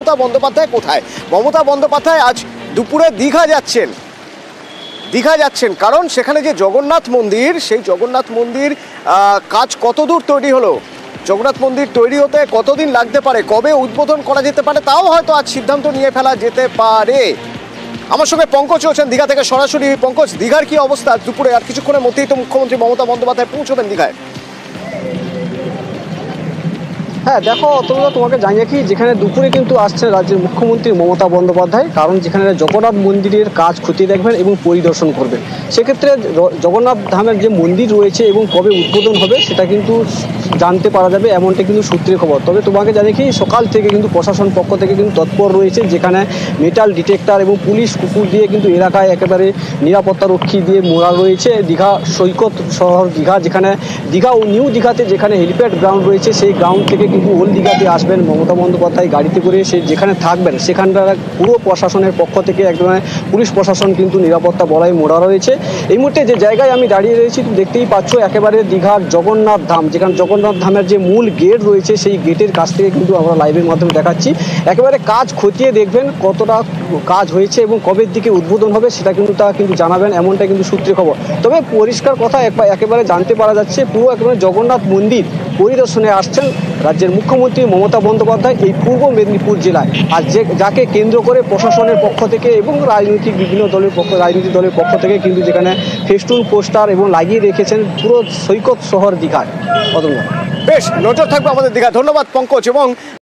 মমতা বন্দ্যোপাধ্যায় কোথায়? মমতা বন্দ্যোপাধ্যায় আজ দুপুরে দীঘা যাচ্ছেন, কারণ সেখানে যে জগন্নাথ মন্দির, সেই জগন্নাথ মন্দির কাজ কতদূর তৈরি হলো, জগন্নাথ মন্দির তৈরি হতে কতদিন লাগতে পারে, কবে উদ্বোধন করা যেতে পারে, তাও হয়তো আজ সিদ্ধান্ত নিয়ে ফেলা যেতে পারে। আমার সঙ্গে পঙ্কজ রয়েছেন দীঘা থেকে সরাসরি। পঙ্কজ, দীঘার কি অবস্থা দুপুরে? আর কিছুক্ষণের মধ্যেই তো মুখ্যমন্ত্রী মমতা বন্দ্যোপাধ্যায় পৌঁছবেন দীঘায়। হ্যাঁ দেখো অতটা তোমাকে জানিয়ে কি, যেখানে দুপুরে কিন্তু আসছেন রাজ্যের মুখ্যমন্ত্রী মমতা বন্দ্যোপাধ্যায়, কারণ যেখানে জগন্নাথ মন্দিরের কাজ খতিয়ে দেখবেন এবং পরিদর্শন করবেন। সেক্ষেত্রে জগন্নাথ ধামের যে মন্দির রয়েছে এবং কবে উদ্বোধন হবে সেটা কিন্তু জানতে পারা যাবে, এমনটা কিন্তু সূত্রের খবর। তবে তোমাকে জানিয়ে কি, সকাল থেকে কিন্তু প্রশাসন পক্ষ থেকে কিন্তু তৎপর রয়েছে, যেখানে মেটাল ডিটেক্টর এবং পুলিশ কুকুর দিয়ে কিন্তু এলাকায় একেবারে নিরাপত্তা রক্ষী দিয়ে মোড়া রয়েছে। দীঘা সৈকত শহর দীঘা, যেখানে দীঘা ও নিউ দীঘাতে যেখানে হেলিপ্যাড গ্রাউন্ড রয়েছে, সেই গ্রাউন্ড থেকে কিন্তু ওল্ড দীঘাতে আসবেন মমতা বন্দ্যোপাধ্যায় গাড়িতে করে। সে যেখানে থাকবেন সেখানটার পুরো প্রশাসনের পক্ষ থেকে একদম পুলিশ প্রশাসন কিন্তু নিরাপত্তা বলয়ে মোড়া রয়েছে। এই মুহূর্তে যে জায়গায় আমি দাঁড়িয়ে রয়েছি দেখতেই পাচ্ছ, একেবারে দীঘার জগন্নাথ ধাম, যেখানে জগন্নাথ ধামের যে মূল গেট রয়েছে সেই গেটের কাছ থেকে কিন্তু আমরা লাইভের মাধ্যমে দেখাচ্ছি। একেবারে কাজ খতিয়ে দেখবেন কতটা কাজ হয়েছে এবং কবের দিকে উদ্বোধন হবে সেটা কিন্তু জানাবেন, এমনটা কিন্তু সূত্রে খবর। তবে পরিষ্কার কথা একেবারে জানতে পারা যাচ্ছে, পুরো একেবারে জগন্নাথ মন্দির পরিদর্শনে আসছেন রাজ্যের মুখ্যমন্ত্রী মমতা বন্দ্যোপাধ্যায় এই পূর্ব মেদিনীপুর জেলায়। আর যাকে কেন্দ্র করে প্রশাসনের পক্ষ থেকে এবং রাজনৈতিক দলের পক্ষ থেকে কিন্তু যেখানে ফেস্টুন পোস্টার এবং লাগিয়ে রেখেছেন পুরো সৈকত শহর দীঘায়। বেশ, নজর থাকবে আমাদের দীঘা। ধন্যবাদ পঙ্কজ। এবং